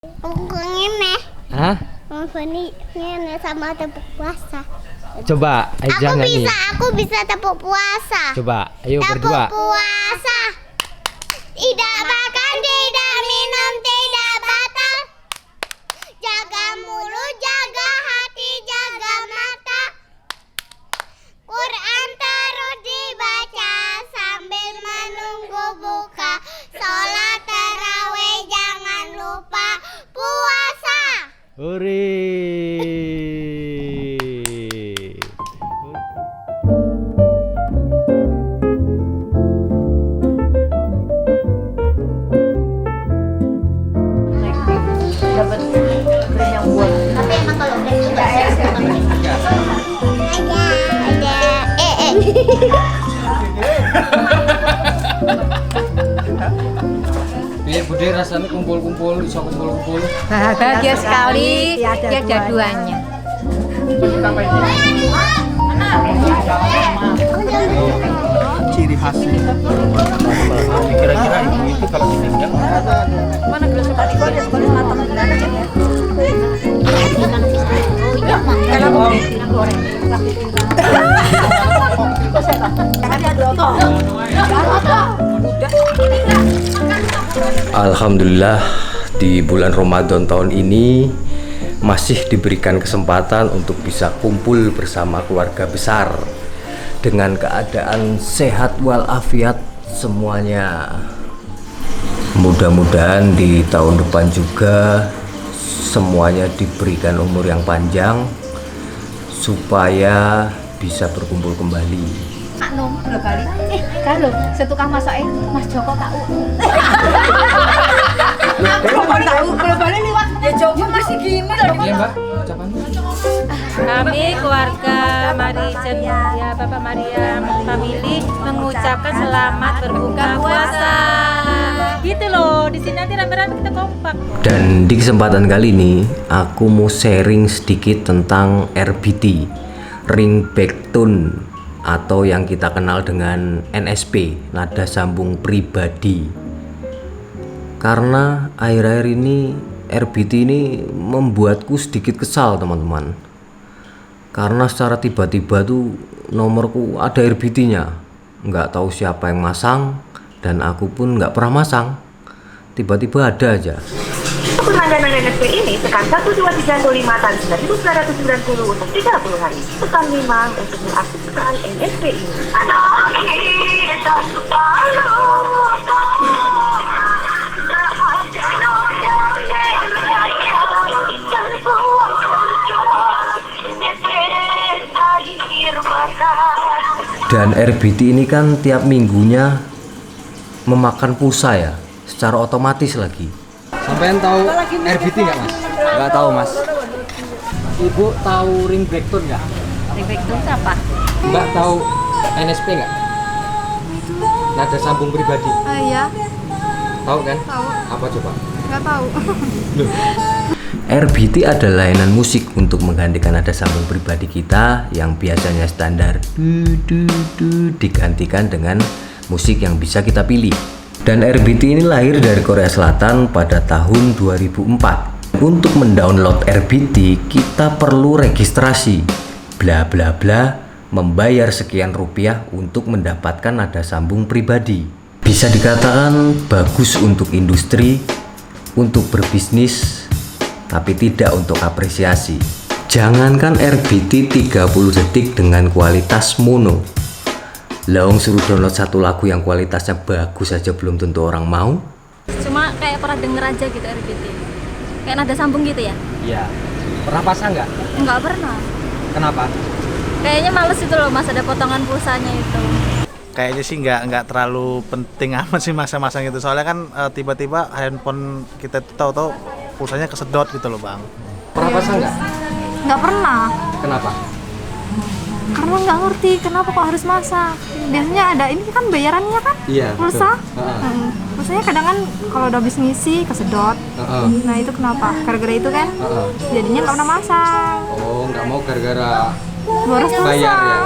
Ngene. Hah? Ngene sama tepuk puasa. Coba, jangan nih. Aku bisa tepuk puasa. Coba, ayo Tepuk berdua. puasa. Tidak makan, tidak minum, tidak batal. Jaga mulut, jaga hati, jaga mata. Quran terus dibaca sambil menunggu buka. Sholat tarawih jangan lupa puasa. Hore. Dapat yang buat. Tapi emang kalau udah itu nggak ada. Biar bude rasanya kumpul-kumpul, bisa kumpul-kumpul. Bahagia sekali tiada duanya. Ciri khasnya kira-kira ibu itu kalau ditinggal Mana gelas tadi kok ada sekali matang Alhamdulillah di bulan Ramadan tahun ini masih diberikan kesempatan untuk bisa kumpul bersama keluarga besar dengan keadaan sehat walafiat semuanya. Mudah-mudahan di tahun depan juga semuanya diberikan umur yang panjang supaya bisa berkumpul kembali. Anu, dua kali. Kalau setukang masak Mas Joko tahu. Joko tahu, kalau balik liwat ya Joko masih gini loh. Iya Mbak, ucapannya. Kami keluarga Marijan ya Bapak Mariam family mengucapkan selamat berbuka puasa. Gitu loh, di sini nanti rame-rame kita kompak. Dan di kesempatan kali ini aku mau sharing sedikit tentang RBT, Ringback Tone, atau yang kita kenal dengan NSP, nada sambung pribadi. Karena akhir-akhir ini RBT ini membuatku sedikit kesal teman-teman. Karena secara tiba-tiba tuh nomorku ada RBT-nya, nggak tahu siapa yang masang dan aku pun nggak pernah masang. Tiba-tiba ada aja. Untuk langganan NSP ini, tekan 1235 tan 9.990 untuk 30 hari. Tekan 5 untuk mengaktifkan NSP ini. Dan RBT ini kan tiap minggunya memakan pulsa ya, secara otomatis lagi. Sampean tahu RBT nggak Mas? Nggak tahu Mas. Ibu tahu Ringback Tone nggak? Ringback Tone apa? Mbak tahu NSP nggak? Nada sambung pribadi. Iya, Tahu kan? tahu. Apa coba? Nggak tahu. RBT adalah layanan musik untuk menggantikan nada sambung pribadi kita yang biasanya standar digantikan dengan musik yang bisa kita pilih. Dan RBT ini lahir dari Korea Selatan pada tahun 2004. Untuk mendownload RBT kita perlu registrasi, bla bla bla, membayar sekian rupiah untuk mendapatkan nada sambung pribadi. Bisa dikatakan bagus untuk industri, untuk berbisnis, tapi tidak untuk apresiasi. Jangankan RBT 30 detik dengan kualitas mono, Laung suruh download satu lagu yang kualitasnya bagus saja belum tentu orang mau. Cuma kayak pernah denger aja gitu RBT. Kayak nada sambung gitu ya? Iya. Pernah pasang nggak? Enggak pernah. Kenapa? Kayaknya males itu loh Mas, ada potongan pulsanya itu. kayaknya sih nggak terlalu penting amat sih masang-masang itu, soalnya kan tiba-tiba handphone kita tuh tahu-tahu pulsanya kesedot gitu loh Bang. Pernah pasang nggak? Nggak pernah. Kenapa? Karena nggak ngerti kenapa kok harus masak. Biasanya ada ini kan bayarannya kan? Iya. Pulsa. Betul. Pulsanya kadang kan kalau udah habis ngisi kesedot. Nah itu kenapa? Gara-gara itu kan? Jadinya nggak pernah masang. Oh, nggak mau gara-gara Boros pulsa. bayar ya?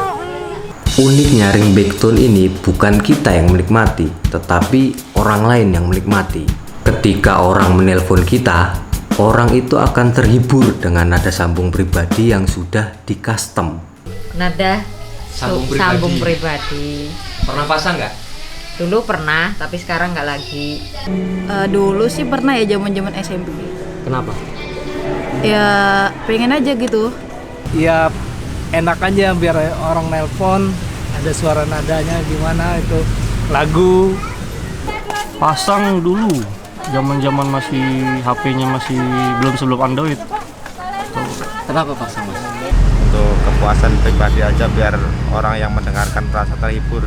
Uniknya Ringback Tone ini bukan kita yang menikmati, tetapi orang lain yang menikmati. Ketika orang menelpon kita, orang itu akan terhibur dengan nada sambung pribadi yang sudah di custom. Nada Sambung pribadi. Pernah pasang nggak? Dulu pernah, tapi sekarang nggak lagi. Dulu sih pernah ya zaman SMP. Kenapa? Ya pengen aja gitu. Ya enak aja biar orang nelpon ada suara nadanya gimana itu lagu. Pasang dulu zaman masih HP-nya masih sebelum Android. Kenapa pasang, Mas? Untuk kepuasan pribadi aja biar orang yang mendengarkan merasa terhibur.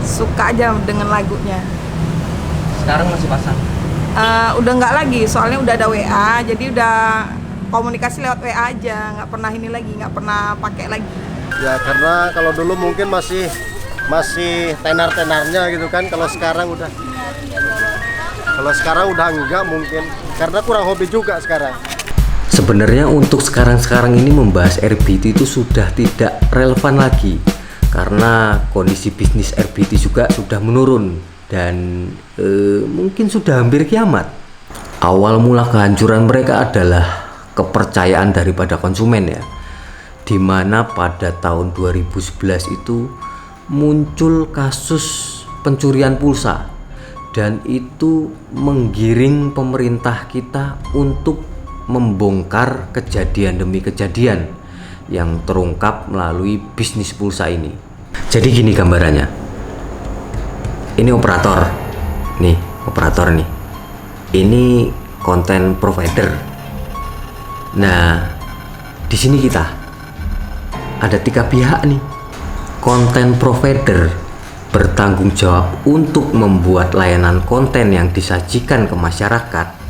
Suka aja dengan lagunya. Sekarang masih pasang? Udah nggak lagi, soalnya udah ada WA, jadi udah komunikasi lewat WA aja, nggak pernah ini lagi, nggak pernah pakai lagi. Ya karena kalau dulu mungkin masih tenar-tenarnya gitu kan, kalau sekarang udah enggak mungkin, karena kurang hobi juga sekarang. Sebenarnya untuk sekarang ini membahas RBT itu sudah tidak relevan lagi, karena kondisi bisnis RBT juga sudah menurun dan mungkin sudah hampir kiamat. Awal mula kehancuran mereka adalah kepercayaan daripada konsumen ya, dimana pada tahun 2011 itu muncul kasus pencurian pulsa, dan itu menggiring pemerintah kita untuk membongkar kejadian demi kejadian yang terungkap melalui bisnis pulsa ini. Jadi gini gambarannya, ini operator nih, ini konten provider. Nah, di sini kita ada 3 pihak nih. Konten provider bertanggung jawab untuk membuat layanan konten yang disajikan ke masyarakat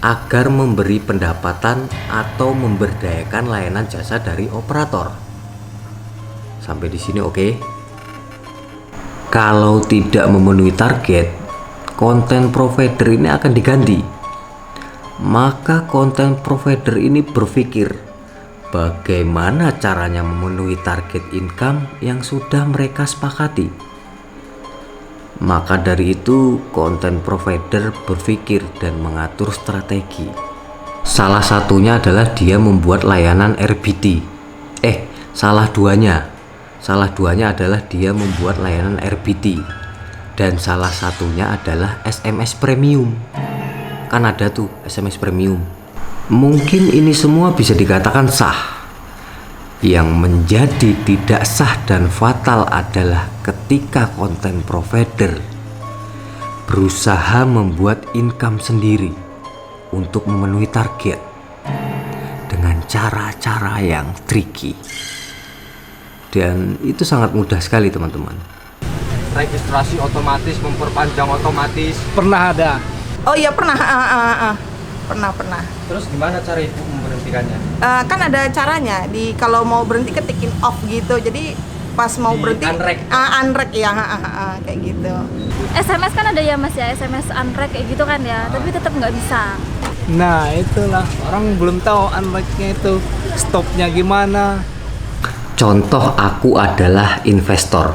agar memberi pendapatan atau memberdayakan layanan jasa dari operator. Sampai di sini oke? Kalau tidak memenuhi target, konten provider ini akan diganti. Maka konten provider ini berpikir bagaimana caranya memenuhi target income yang sudah mereka sepakati. Maka dari itu konten provider berpikir dan mengatur strategi. Salah satunya adalah dia membuat layanan RBT. Salah duanya adalah dia membuat layanan RBT. Dan salah satunya adalah SMS premium. Kan ada tuh SMS premium. Mungkin ini semua bisa dikatakan sah. Yang menjadi tidak sah dan fatal adalah ketika konten provider berusaha membuat income sendiri untuk memenuhi target dengan cara-cara yang tricky. Dan itu sangat mudah sekali teman-teman. Registrasi otomatis, memperpanjang otomatis. Pernah ada. Oh iya pernah, pernah. Terus gimana cara ibu memberhentikannya? Kan ada caranya, kalau mau berhenti ketikin off gitu, jadi pas mau berhenti unrek ya, kayak gitu. SMS kan ada ya Mas ya, SMS unrek kayak gitu kan ya, tapi tetap nggak bisa. Nah itulah, orang belum tahu unlock-nya itu stopnya gimana. Contoh aku adalah investor.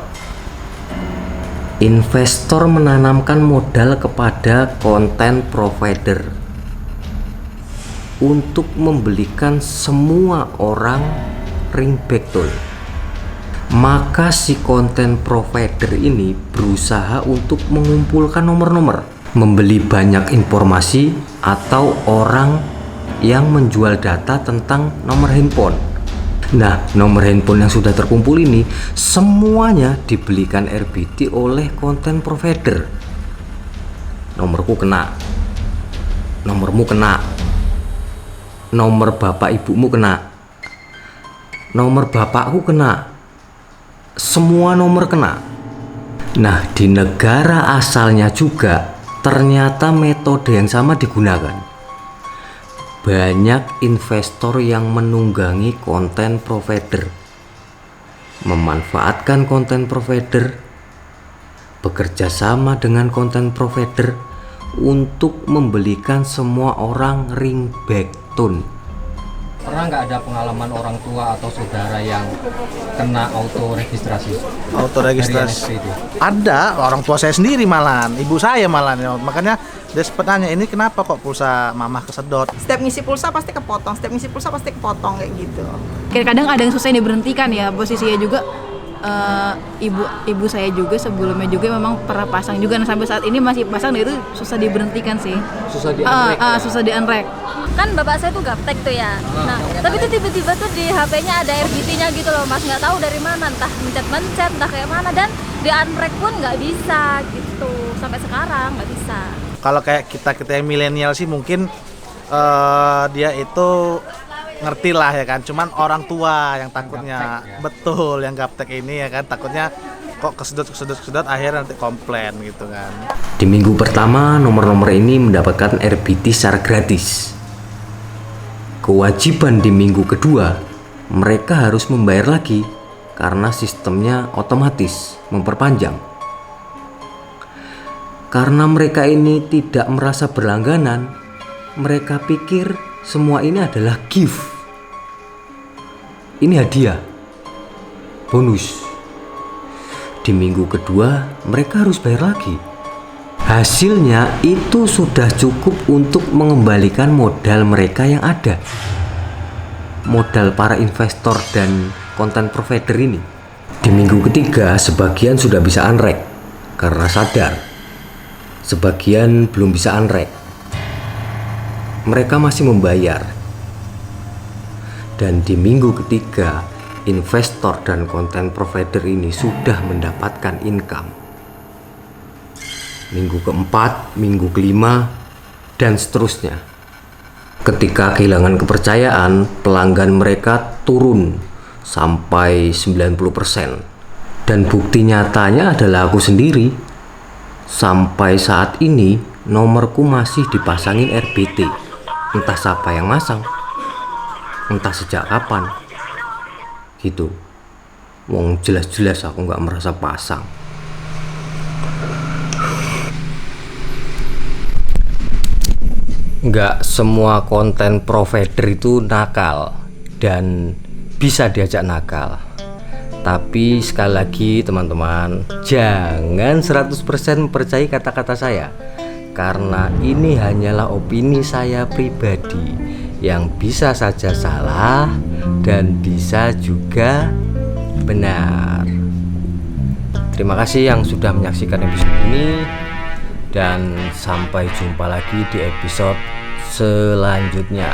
Investor menanamkan modal kepada konten provider untuk membelikan semua orang ringback tone. Maka si konten provider ini berusaha untuk mengumpulkan nomor-nomor, membeli banyak informasi atau orang yang menjual data tentang nomor handphone. Nah, nomor handphone yang sudah terkumpul ini semuanya dibelikan RBT oleh konten provider. Nomorku kena, nomormu kena, nomor bapak ibumu kena, nomor bapakku kena, semua nomor kena. Nah, di negara asalnya juga ternyata metode yang sama digunakan. Banyak investor yang menunggangi konten provider, memanfaatkan konten provider, bekerja sama dengan konten provider untuk membelikan semua orang ringback tone. Pernah nggak ada pengalaman orang tua atau saudara yang kena auto registrasi? Auto registrasi ada, orang tua saya sendiri malahan, ibu saya malahan ya. Makanya dia sempat nanya, ini kenapa kok pulsa mamah kesedot? Setiap ngisi pulsa pasti kepotong, kayak gitu. Kadang ada yang susah diberhentikan ya, posisinya juga ibu saya juga sebelumnya juga memang pernah pasang juga, nah sampai saat ini masih pasang, dan itu susah diberhentikan sih. Susah di-unrek susah di-unrek. Kan bapak saya tuh gaptek tuh ya. Nah, tapi tuh tiba-tiba tuh di HP-nya ada RBT-nya gitu loh, Mas, nggak tahu dari mana, entah mencet-mencet, entah kayak mana, dan di unrek pun nggak bisa gitu. Sampai sekarang nggak bisa. Kalau kayak kita yang milenial sih mungkin dia itu ngerti lah ya kan, cuman orang tua yang takutnya gaptek, ya. Betul, yang gaptek ini ya kan, takutnya kok kesedot akhirnya nanti komplain gitu kan. Di minggu pertama, nomor-nomor ini mendapatkan RBT secara gratis. Kewajiban di minggu kedua, mereka harus membayar lagi karena sistemnya otomatis memperpanjang. Karena mereka ini tidak merasa berlangganan, mereka pikir semua ini adalah gift. Ini hadiah, bonus. Di minggu kedua mereka harus bayar lagi. Hasilnya itu sudah cukup untuk mengembalikan modal mereka yang ada. Modal para investor dan konten provider ini. Di minggu ketiga sebagian sudah bisa unrek karena sadar. Sebagian belum bisa unrek. Mereka masih membayar. Dan di minggu ketiga, investor dan konten provider ini sudah mendapatkan income. Minggu keempat, minggu kelima, dan seterusnya. Ketika kehilangan kepercayaan, pelanggan mereka turun sampai 90%. Dan bukti nyatanya adalah aku sendiri. Sampai saat ini, nomorku masih dipasangin RBT. Entah siapa yang masang, entah sejak kapan gitu. Wong jelas-jelas aku nggak merasa pasang. Nggak semua konten provider itu nakal dan bisa diajak nakal. Tapi sekali lagi teman-teman, jangan 100% percaya kata-kata saya, karena ini hanyalah opini saya pribadi yang bisa saja salah dan bisa juga benar. Terima kasih yang sudah menyaksikan episode ini, dan sampai jumpa lagi di episode selanjutnya.